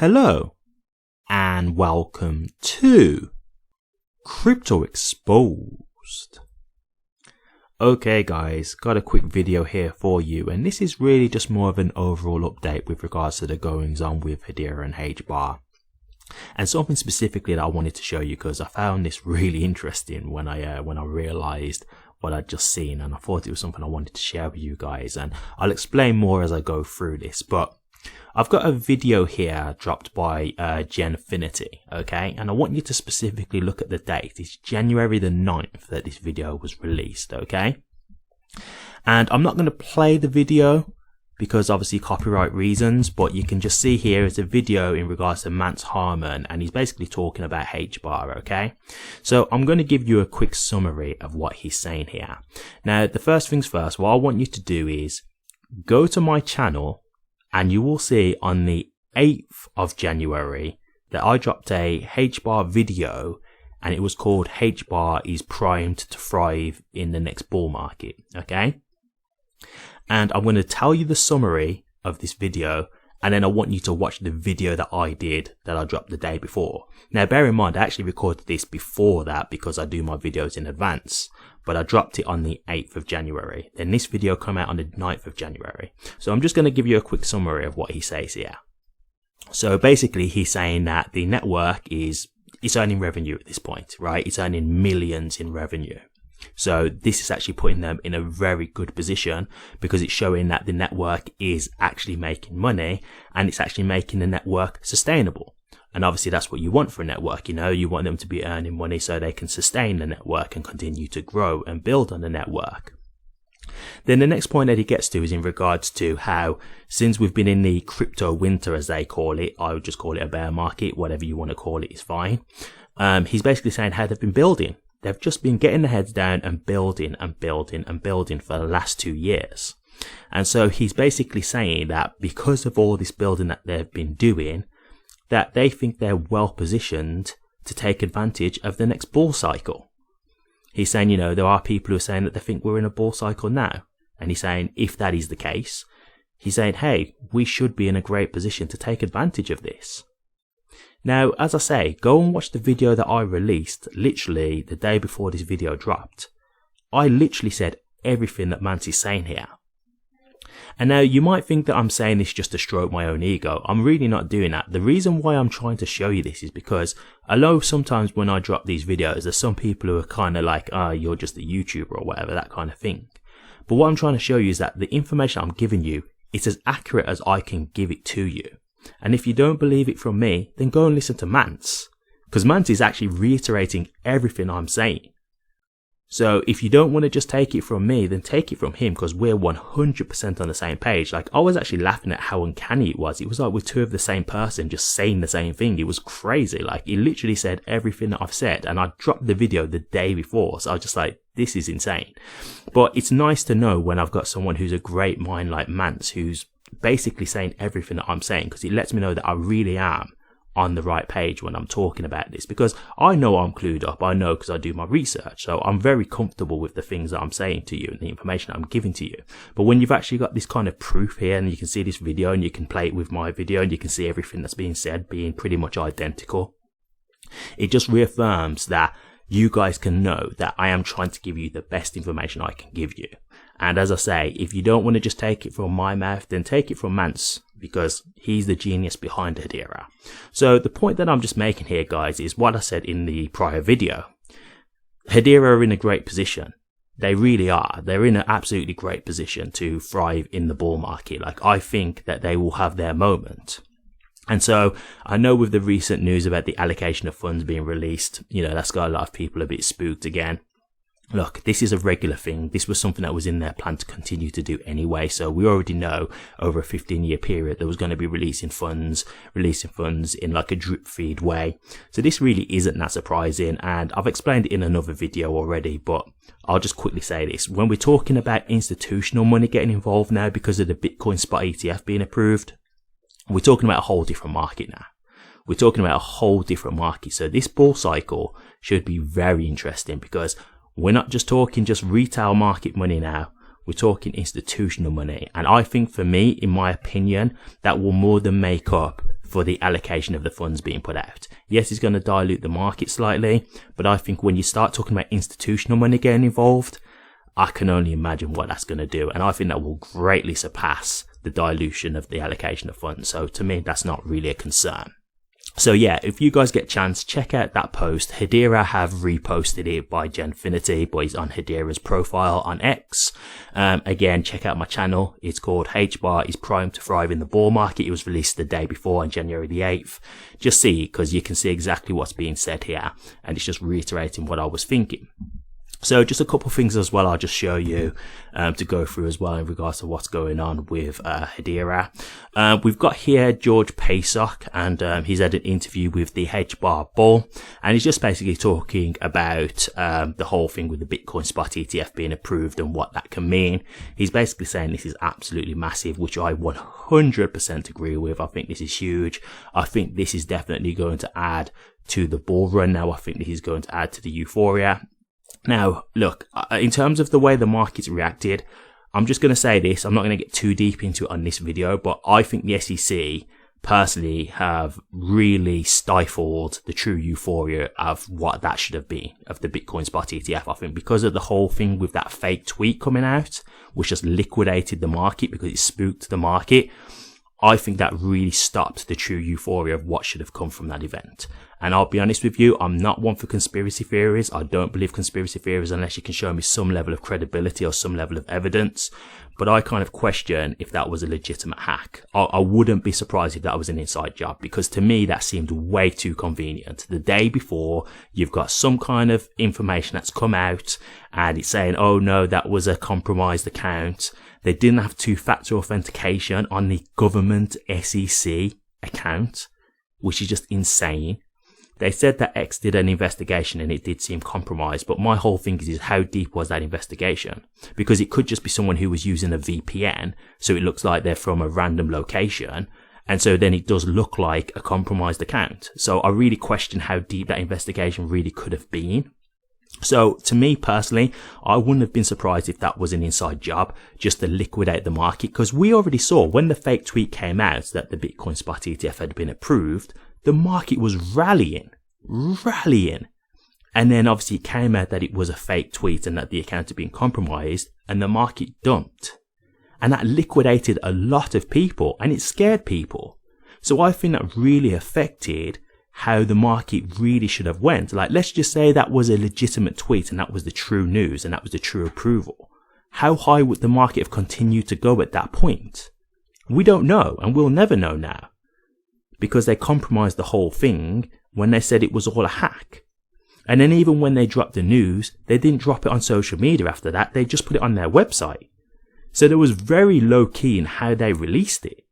Hello and welcome to Crypto Exposed. Okay guys, got a quick video here for you, and this is really just more of an overall update with regards to the goings on with Hedera and HBAR. And something specifically that I wanted to show you because I found this really interesting when I realized what I'd just seen, and I thought it was something I wanted to share with you guys, and I'll explain more as I go through this. But I've got a video here dropped by Genfinity, okay, and I want you to specifically look at the date. It's January the 9th that this video was released, okay, and I'm not going to play the video because obviously copyright reasons, but you can just see here it's a video in regards to Mance Harmon, and he's basically talking about HBAR, okay? So I'm going to give you a quick summary of what he's saying here. Now, the first things first, what I want you to do is go to my channel, and you will see on the 8th of January that I dropped a HBAR video, and it was called HBAR is primed to thrive in the next bull market, okay? And I'm going to tell you the summary of this video, and then I want you to watch the video that I did that I dropped the day before. Now bear in mind, I actually recorded this before that because I do my videos in advance, but I dropped it on the 8th of January. Then this video came out on the 9th of January. So I'm just going to give you a quick summary of what he says here. So basically he's saying that the network it's earning revenue at this point, right? It's earning millions in revenue. So this is actually putting them in a very good position because it's showing that the network is actually making money, and it's actually making the network sustainable. And obviously that's what you want for a network, you know, you want them to be earning money so they can sustain the network and continue to grow and build on the network. Then the next point that he gets to is in regards to how, since we've been in the crypto winter, as they call it, I would just call it a bear market, whatever you want to call it is fine. He's basically saying how they've been building. They've just been getting their heads down and building and building and building for the last 2 years. And so he's basically saying that because of all this building that they've been doing, that they think they're well positioned to take advantage of the next bull cycle. He's saying, you know, there are people who are saying that they think we're in a bull cycle now. And he's saying, if that is the case, he's saying, hey, we should be in a great position to take advantage of this. Now, as I say, go and watch the video that I released literally the day before this video dropped. I literally said everything that Mance is saying here. And now you might think that I'm saying this just to stroke my own ego. I'm really not doing that. The reason why I'm trying to show you this is because I know sometimes when I drop these videos, there's some people who are kind of like, you're just a YouTuber or whatever, that kind of thing. But what I'm trying to show you is that the information I'm giving you, it's as accurate as I can give it to you. And if you don't believe it from me, then go and listen to Mance, because Mance is actually reiterating everything I'm saying. So if you don't want to just take it from me, then take it from him, because we're 100% on the same page. Like, I was actually laughing at how uncanny it was. It was like we're two of the same person just saying the same thing. It was crazy. Like, he literally said everything that I've said, and I dropped the video the day before. So I was just like, this is insane. But it's nice to know when I've got someone who's a great mind like Mance, who's basically saying everything that I'm saying, because it lets me know that I really am on the right page when I'm talking about this, because I know I'm clued up. I know because I do my research, so I'm very comfortable with the things that I'm saying to you and the information I'm giving to you. But when you've actually got this kind of proof here, and you can see this video and you can play it with my video and you can see everything that's being said being pretty much identical, it just reaffirms that you guys can know that I am trying to give you the best information I can give you. And as I say, if you don't want to just take it from my mouth, then take it from Mance, because he's the genius behind Hedera. So the point that I'm just making here, guys, is what I said in the prior video. Hedera are in a great position. They really are. They're in an absolutely great position to thrive in the bull market. Like, I think that they will have their moment. And so I know with the recent news about the allocation of funds being released, you know, that's got a lot of people a bit spooked again. Look, this is a regular thing. This was something that was in their plan to continue to do anyway. So we already know over a 15-year period there was going to be releasing funds in like a drip feed way. So this really isn't that surprising. And I've explained it in another video already, but I'll just quickly say this. When we're talking about institutional money getting involved now because of the Bitcoin spot ETF being approved, we're talking about a whole different market now. We're talking about a whole different market. So this bull cycle should be very interesting, because we're not just talking just retail market money now. We're talking institutional money. And I think, for me, in my opinion, that will more than make up for the allocation of the funds being put out. Yes, it's going to dilute the market slightly, but I think when you start talking about institutional money getting involved, I can only imagine what that's going to do. And I think that will greatly surpass the dilution of the allocation of funds. So to me, that's not really a concern. So yeah, if you guys get a chance, check out that post. Hedera have reposted it by Genfinity, but it's on Hedera's profile on X. Again, check out my channel. It's called HBAR is primed to thrive in the bull market. It was released the day before on January the 8th. Just see, because you can see exactly what's being said here. And it's just reiterating what I was thinking. So just a couple of things as well I'll just show you to go through as well in regards to what's going on with Hedera. We've got here George Paysock, and he's had an interview with the HBAR Bull, and he's just basically talking about the whole thing with the Bitcoin spot ETF being approved and what that can mean. He's basically saying this is absolutely massive, which I 100% agree with. I think this is huge. I think this is definitely going to add to the bull run now. I think this is going to add to the euphoria. Now, look, in terms of the way the market's reacted, I'm just going to say this. I'm not going to get too deep into it on this video, but I think the SEC personally have really stifled the true euphoria of what that should have been of the Bitcoin spot ETF. I think because of the whole thing with that fake tweet coming out, which just liquidated the market because it spooked the market, I think that really stopped the true euphoria of what should have come from that event. And I'll be honest with you, I'm not one for conspiracy theories. I don't believe conspiracy theories unless you can show me some level of credibility or some level of evidence. But I kind of question if that was a legitimate hack. I wouldn't be surprised if that was an inside job, because to me that seemed way too convenient. The day before, you've got some kind of information that's come out and it's saying, oh no, that was a compromised account. They didn't have two-factor authentication on the government SEC account, which is just insane. They said that X did an investigation and it did seem compromised, but my whole thing is how deep was that investigation? Because it could just be someone who was using a VPN, so it looks like they're from a random location, and so then it does look like a compromised account. So I really question how deep that investigation really could have been. So to me personally, I wouldn't have been surprised if that was an inside job just to liquidate the market, because we already saw when the fake tweet came out that the Bitcoin spot ETF had been approved, the market was rallying. And then obviously it came out that it was a fake tweet and that the account had been compromised, and the market dumped. And that liquidated a lot of people and it scared people. So I think that really affected how the market really should have went. Like, let's just say that was a legitimate tweet and that was the true news and that was the true approval. How high would the market have continued to go at that point? We don't know, and we'll never know now, because they compromised the whole thing when they said it was all a hack. And then even when they dropped the news, they didn't drop it on social media after that. They just put it on their website. So there was very low key in how they released it.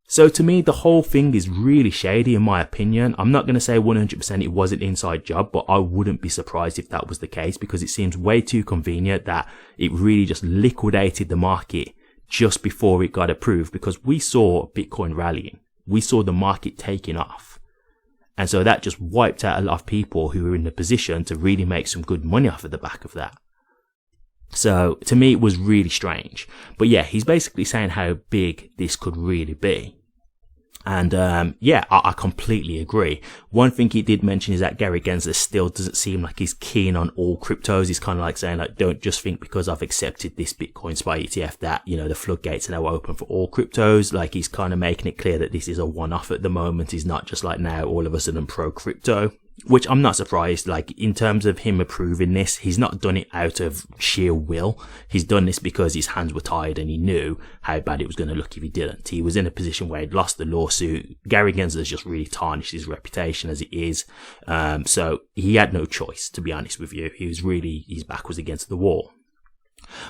So to me, the whole thing is really shady in my opinion. I'm not going to say 100% it was an inside job, but I wouldn't be surprised if that was the case, because it seems way too convenient that it really just liquidated the market just before it got approved, because we saw Bitcoin rallying. We saw the market taking off. And so that just wiped out a lot of people who were in the position to really make some good money off of the back of that. So to me, it was really strange. But yeah, he's basically saying how big this could really be. And yeah, I completely agree. One thing he did mention is that Gary Gensler still doesn't seem like he's keen on all cryptos. He's kind of like saying, like, don't just think because I've accepted this Bitcoin spot ETF that, you know, the floodgates are now open for all cryptos. Like, he's kind of making it clear that this is a one-off at the moment. He's not just like now all of a sudden pro crypto, which I'm not surprised. Like, in terms of him approving this, he's not done it out of sheer will. He's done this because his hands were tied and he knew how bad it was going to look if he didn't. He was in a position where he'd lost the lawsuit. Gary Gensler's just really tarnished his reputation as it is. So he had no choice, to be honest with you. He was really, his back was against the wall.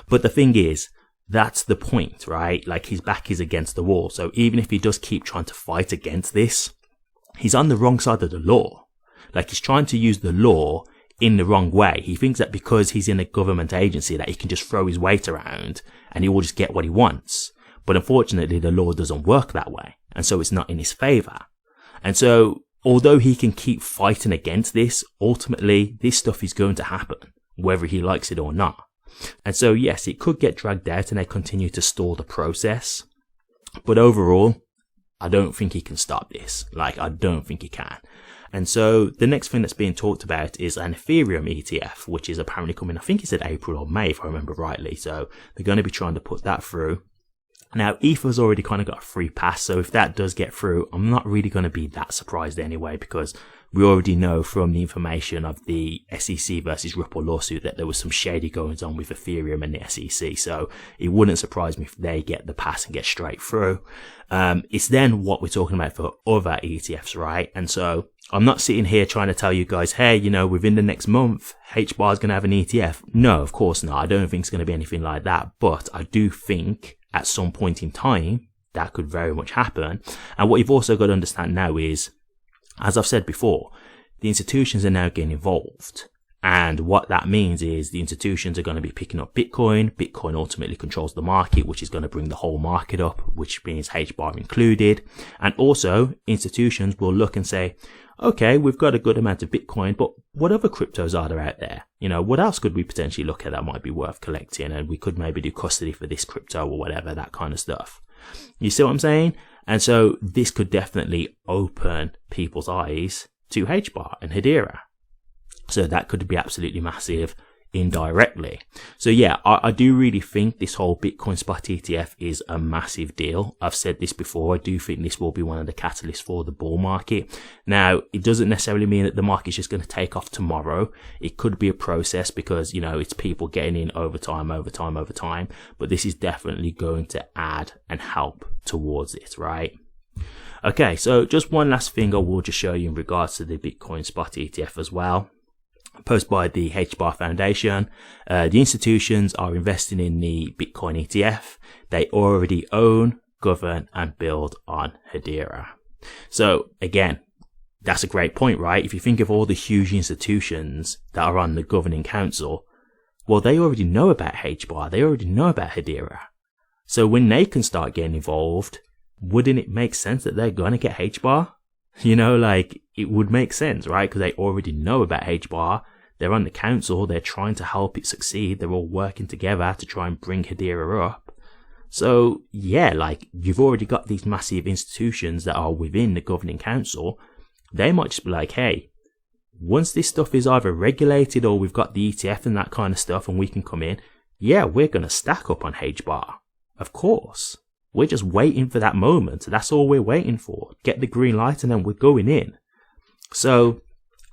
But the thing is, that's the point, right? Like, his back is against the wall. So even if he does keep trying to fight against this, he's on the wrong side of the law. Like, he's trying to use the law in the wrong way. He thinks that because he's in a government agency that he can just throw his weight around and he will just get what he wants. But unfortunately, the law doesn't work that way. And so it's not in his favor. And so although he can keep fighting against this, ultimately this stuff is going to happen, whether he likes it or not. And so yes, it could get dragged out and they continue to stall the process. But overall, I don't think he can stop this. Like, I don't think he can. And so the next thing that's being talked about is an Ethereum ETF, which is apparently coming, I think he said April or May, if I remember rightly. So they're going to be trying to put that through. Now, Ether's already kind of got a free pass. So if that does get through, I'm not really going to be that surprised anyway, because we already know from the information of the SEC versus Ripple lawsuit that there was some shady goings on with Ethereum and the SEC. So it wouldn't surprise me if they get the pass and get straight through. It's then what we're talking about for other ETFs, right? And so I'm not sitting here trying to tell you guys, hey, you know, within the next month, HBAR is going to have an ETF. No, of course not. I don't think it's going to be anything like that. But I do think at some point in time, that could very much happen. And what you've also got to understand now is, as I've said before, the institutions are now getting involved. And what that means is the institutions are going to be picking up Bitcoin. Bitcoin ultimately controls the market, which is going to bring the whole market up, which means HBAR included. And also institutions will look and say, okay, we've got a good amount of Bitcoin, but what other cryptos are there out there? You know, what else could we potentially look at that might be worth collecting? And we could maybe do custody for this crypto or whatever, that kind of stuff. You see what I'm saying? And so this could definitely open people's eyes to HBAR and Hedera. So that could be absolutely massive indirectly. So yeah, I do really think this whole Bitcoin spot ETF is a massive deal. I've said this before. I do think this will be one of the catalysts for the bull market. Now, it doesn't necessarily mean that the market's just going to take off tomorrow. It could be a process because, you know, it's people getting in over time. But this is definitely going to add and help towards it, right? Okay, so just one last thing I will just show you in regards to the Bitcoin spot ETF as well. Posted by the HBAR Foundation. The institutions are investing in the Bitcoin ETF. They already own, govern, and build on Hedera. So again, that's a great point, right? If you think of all the huge institutions that are on the governing council, well, they already know about HBAR. They already know about Hedera. So when they can start getting involved, wouldn't it make sense that they're going to get HBAR? You know, like, it would make sense, right? Because they already know about HBAR. They're on the council. They're trying to help it succeed. They're all working together to try and bring Hedera up. So, yeah, like, you've already got these massive institutions that are within the governing council. They might just be like, hey, once this stuff is either regulated or we've got the ETF and that kind of stuff and we can come in, yeah, we're going to stack up on HBAR. Of course. We're just waiting for that moment. That's all we're waiting for. Get the green light and then we're going in. So,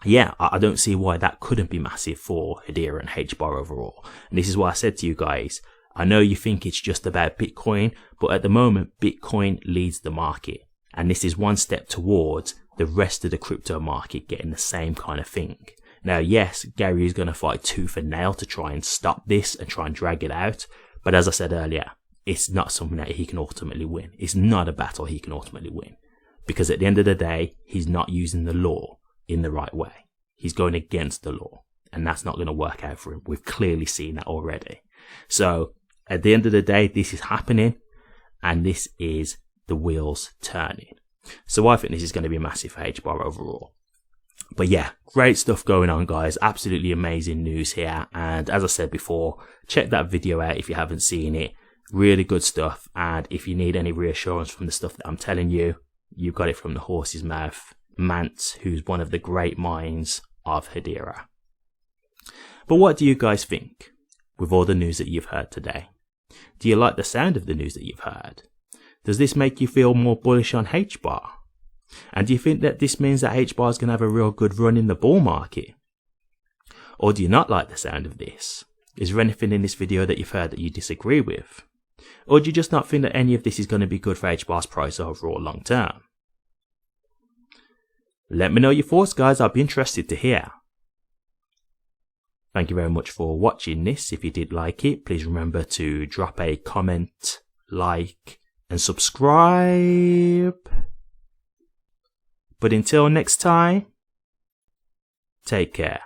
yeah, I don't see why that couldn't be massive for Hedera and HBAR overall. And this is why I said to you guys, I know you think it's just about Bitcoin, but at the moment, Bitcoin leads the market. And this is one step towards the rest of the crypto market getting the same kind of thing. Now, yes, Gary is going to fight tooth and nail to try and stop this and try and drag it out. But as I said earlier, it's not something that he can ultimately win. It's not a battle he can ultimately win. Because at the end of the day, he's not using the law in the right way. He's going against the law. And that's not going to work out for him. We've clearly seen that already. So, at the end of the day, this is happening. And this is the wheels turning. So I think this is going to be massive for HBAR overall. But yeah, great stuff going on, guys. Absolutely amazing news here. And as I said before, check that video out if you haven't seen it. Really good stuff. And if you need any reassurance from the stuff that I'm telling you, you've got it from the horse's mouth. Mance, who's one of the great minds of Hedera. But what do you guys think with all the news that you've heard today? Do you like the sound of the news that you've heard? Does this make you feel more bullish on HBAR? And do you think that this means that HBAR is going to have a real good run in the bull market? Or do you not like the sound of this? Is there anything in this video that you've heard that you disagree with? Or do you just not think that any of this is going to be good for HBAR's price overall long term? Let me know your thoughts, guys. I'd be interested to hear. Thank you very much for watching this. If you did like it, please remember to drop a comment, like, and subscribe. But until next time, take care.